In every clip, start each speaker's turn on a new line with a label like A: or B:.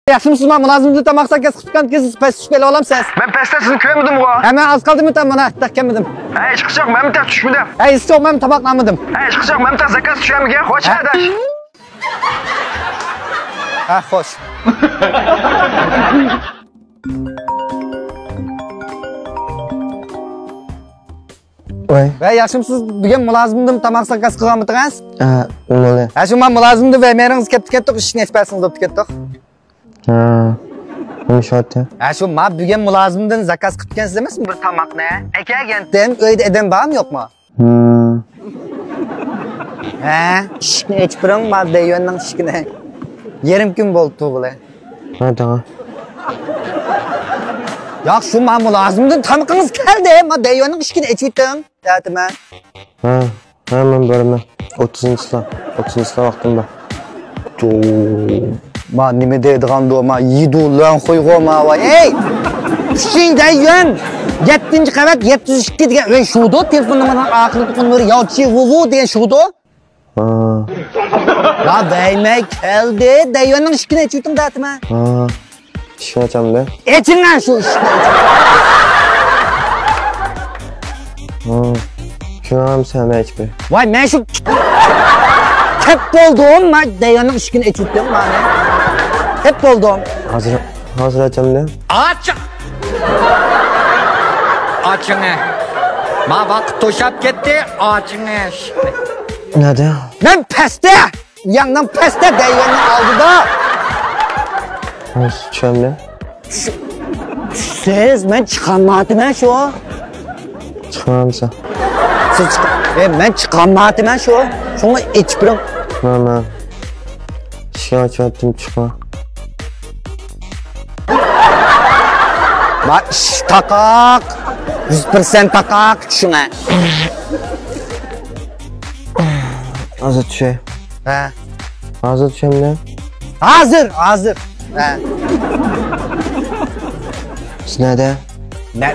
A: Yaxshimisiz, men mulozimni tamoqdan kesib kez past tushgani olamsiz.
B: Men pastda sizni ko'rmadim ku.
A: Men az qoldim tam mana takkanmidim.
B: Hech qilsaq men bitta tushmadim.
A: Istoq men tamoqlamadim.
B: Hech qilsaq men bitta zakaz tushamiga, xo'sh adash.
A: Ha, xo'sh.
C: Voy.
A: Va yaxshimisiz, bugun mulozimdim tamoqdan kesib qilganmidingiz?
C: Uni.
A: Ha, shu men mulozimdi va meringiz ketdi, ishni aytpasingiz deb ketdik.
C: Yumshatdi.
A: Ha, shu men bugun mulozimdan zakaz qilib kelsiz emasmi bir tamoqni? Akagandim, uyda adam bormi yo'qmi? Ha, ishni aytib turing, men deyonning ishini. Yarim kun bo'ldi tug'ila.
C: Ha, tamam.
A: Yo'q, shu men mulozimdan tamoqingiz keldi, men deyonning ishini aytib o'tdim, deyapman.
C: Ha, men boraman. 30-yil vaqtim bor.
A: Men nima deydiganda, men yidulan qo'yg'oma va ey! Kuching dayon 7-qavat 702 degan o'y shudo, telefon nomerining oxirgi raqamlari yoki vuvu degan shudo. Ya daymay keldi, dayonning ishini aytib o'tdim, deyapman.
C: Ishni aytamda.
A: Aytinglar shu ishni.
C: Shunam sen aytib.
A: Voy, men shu kep bo'ldim, men dayonning ishini aytib o'tdim, mana. Kep bo'ldim.
C: Hozir aytamda.
D: Açını. Ma vaqt to'shab ketdi, açını.
C: Nada?
A: Men pastda, yandan pastda dayonning oldida.
C: Tushundim.
A: Siz men chiqolmadim shu.
C: Chiqamsan.
A: Siz men chiqolmadim shu. Shuni aytib turing.
C: Mana. Ishga ochayotdim, chiqma.
A: Bak takak. 100% takak shuna.
C: Hozir tushay.
A: Ha.
C: Hozir tushamda.
A: Hozir. Ha.
C: Nada?
A: Ne?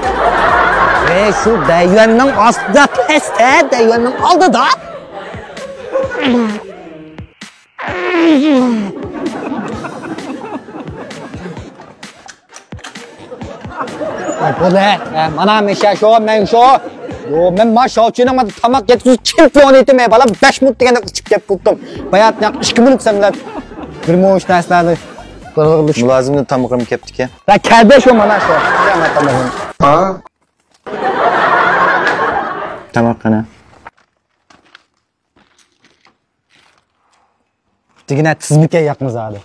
A: Şu dayonning ostida pastda, dayonning oldida. Bo'la, mana men shu. Yo, men mashovchining men tamoq yetkazib chempion etmay, bola 5 minut deganda uchib kelib qoldim. Bayatni 2 minut samlab girmosh narsalarni
C: Mulozimni tamoqim kelibdi-ku.
A: Va kalba shu mana shu. Mana tamoqim.
C: Ha? Tamoq qana.
A: Digina tizimga yoqmiz hali.